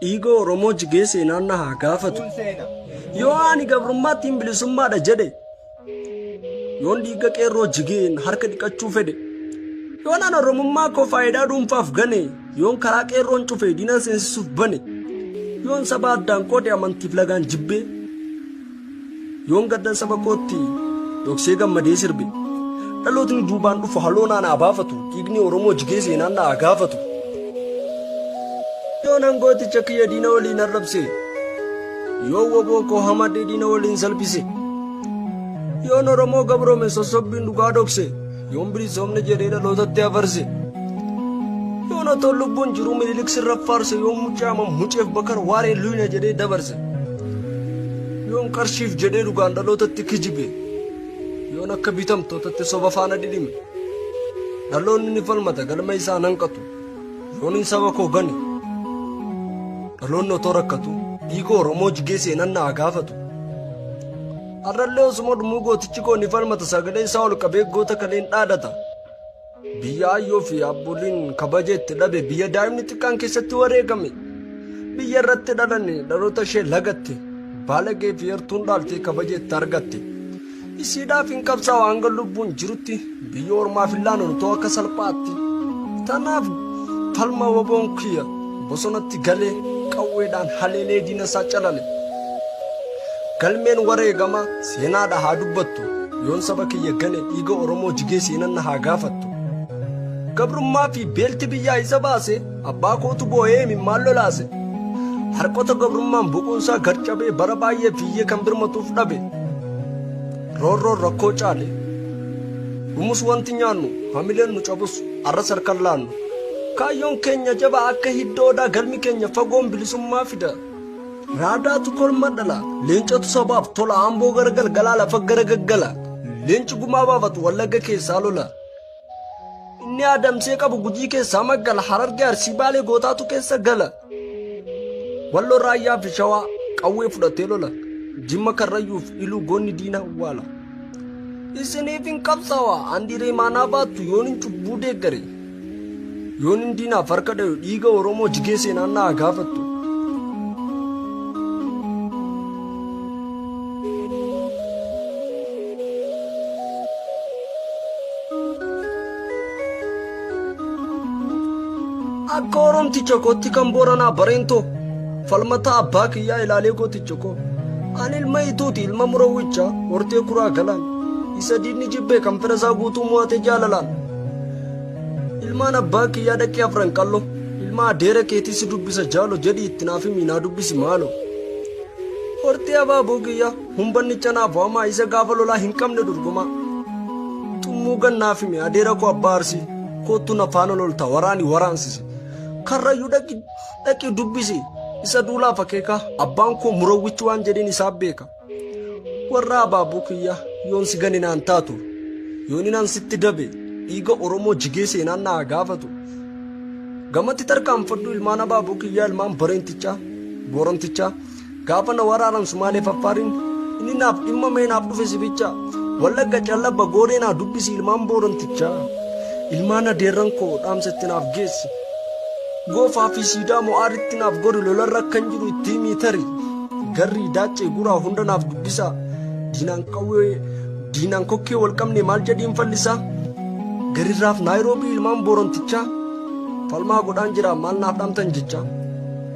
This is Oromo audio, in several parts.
dhiiga Oromoo jigee seenaan haa gaafatu. Yoo ani gabrummaattiin bilisummaadha jedhe, yoon dhiiga qeerroo jigeen harka dhiqachuu fedhe, yoon an Oromummaa koo faayidaa dhuunfaaf gane, yoon karaa qeerroon cufee diina seensisuuf bane, yoon saba addaan qoode amantiif lagaan jibbee, yoon gaddan saba kootti dhoksee gammadee sirbe, dhalootni duubaan dhufu haloonaan haa baafatu, dhiigni Oromoo jigee seenaan haa gaafatu. Yoon angooticha kiyya diina waliin arrabse, yoo woboo koo hamadee diina waliin salphise, yoon Oromoo gabroome sossobbiin dhugaa dhokse, yoon bilisoomne jedhee dhalootatti afarse, yoon otoo lubbuun jiru Minilik sirra faarse, yoon mucaama muceef bakar waaree luyna jedhee dabarse, yoon qarshiif jedhee dhugaan dhalootatti kijibe, yoon akka bitamtootatti soba faana dhidhime, dhaloonni ni falmata galma isaa hanqatu, yoon hin saba koo gane, dhaloonni otoo rakkatu dhiiga Oromoo jigee seenaan haa gaafatu. Arrallee osuma dhumuu gootichi koo ni falmata sagalee isaa ol qabee goota kaleen dhaadata. Biyya ayyoo fi abbooliin kabaja itti dhabe, biyya daa'imni xiqqaan keessatti wareegame, biyya irratti dhalanne dhaloota ishee lagatte, baalagee fi yartuun dhaaltee kabaja itti argatte. Isiidhaaf hin qabsaa'u hanga lubbuun jirutti, biyya ormaaf hin laannu ta'u akka salphaatti. Tanaaf falma woboon kiyya bosonatti galee qawweedhaan haleelee diina isaa calale. Galmeen wareegama seenaadha haa dubbattu, yoon saba kiyya gane dhiiga Oromoo jigee seenaan haa gaafattu. Gabrummaa fi beelti biyyaa isa baase, abbaa kootu boo'ee mimmaan lolaase. Harqota gabrummaan buquunsaa garcabee bara baay'ee fiiyyee kan birmatuuf dhabe. Roorroon rakkoo caale, dhumus wanti nyaannu hamileen nu cabus arras harkan laannu. Kaayyoon keenya jabaa akka hiddoodhaa, galmi keenya fagoon bilisummaa fida. Raadaatu kolma dhala, leencatu sabaaf tola, amboo garagal galaa lafa garagaggala, leenci gumaa baafatu wallagga keessaa lola. Inni adamsee qabu Gujii keessaa Maggala, Harargee Arsii Baalee gootaatu keessa gala. Walloo Raayyaa fi Shawaa qawwee fudhatee lola, Jimma Karrayyuuf Iluu goonni diina awwaala. Isiniif hin qabsaa'aa andiree maanaa baattu yoon hin cubbuu deeggare, yoon hin diinaaf harka dhayu dhiiga Oromoo jigee seenaan haa gaafattu. Akka Oromticha kootti kan Booranaa Bareentoo, falmataa abbaa kiyyaa ilaalee gooticha koo, ani ilma ituuti ilma murawwicha hortee kuraa galaan, isa diinni jibbee kan fira isaa guutuu mo'ate jaalalaan. Ilmaan abbaa kiyyaa dhaqee afran qallo, ilma adeera keetii si dubbisa jaalo jedhi itti naaf miinaa dubbisi maalo. Hortee abaaboo kiyyaa humbannicha naaf waamaa isa gaafa lolaa hin qabne durgumaa. Xummuu gannaaf hime adeera koo abbaa Arsii, koottu na faana lolta waraani waraansise. Karrayyuu dhaqi dubbisi isa duulaaf akeeka, abbaan koo murawwichi waan jedhin isaaf beeka. Warra abaaboo kiyyaa yoon si ganinaan taatu, yoon inaan sitti dabe dhiiga Oromoo jigee seenaan haa gaafatu. Gamatti tarkaanfadhu ilmaan abaaboo kiyyaa ilmaan Bareentichaa Boorantichaa, gaafa na waraaran Sumaalee Affaariin inni naaf dhimma mee naaf dhufe sibicha. Wallagga Callabba Gooree naa dubbisi ilmaan Boorantichaa, ilmaan adeerran koo dhaamsatti naaf geessi. Goofaa fi siidaa mo'aaritti naaf gori lolarra kan jiru itti miitari, garrii daachee guraa hunda naaf dubbisa. Diinaan kokkee wal qabne maal jedhiin fallisaa, garirraaf Naayiroobii ilmaan Boorantichaa, falmaa godhaan jira maal naaf dhaamtan jecha.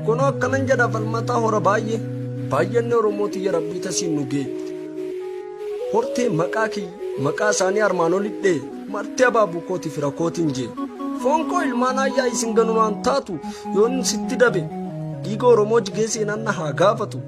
Kunoo akkanan jedha falmataa hora baay'inni Oromooti yaa Rabbii tasiin nu gee. Hortee maqaa isaanii armaan olidhee, martee abaaboo kooti fira kootiin jee. Foon koo ilmaan ayyaa isin ganuunaan taatu, yoon sitti dabe dhiiga Oromoo jigee seenaan haa gaafatu.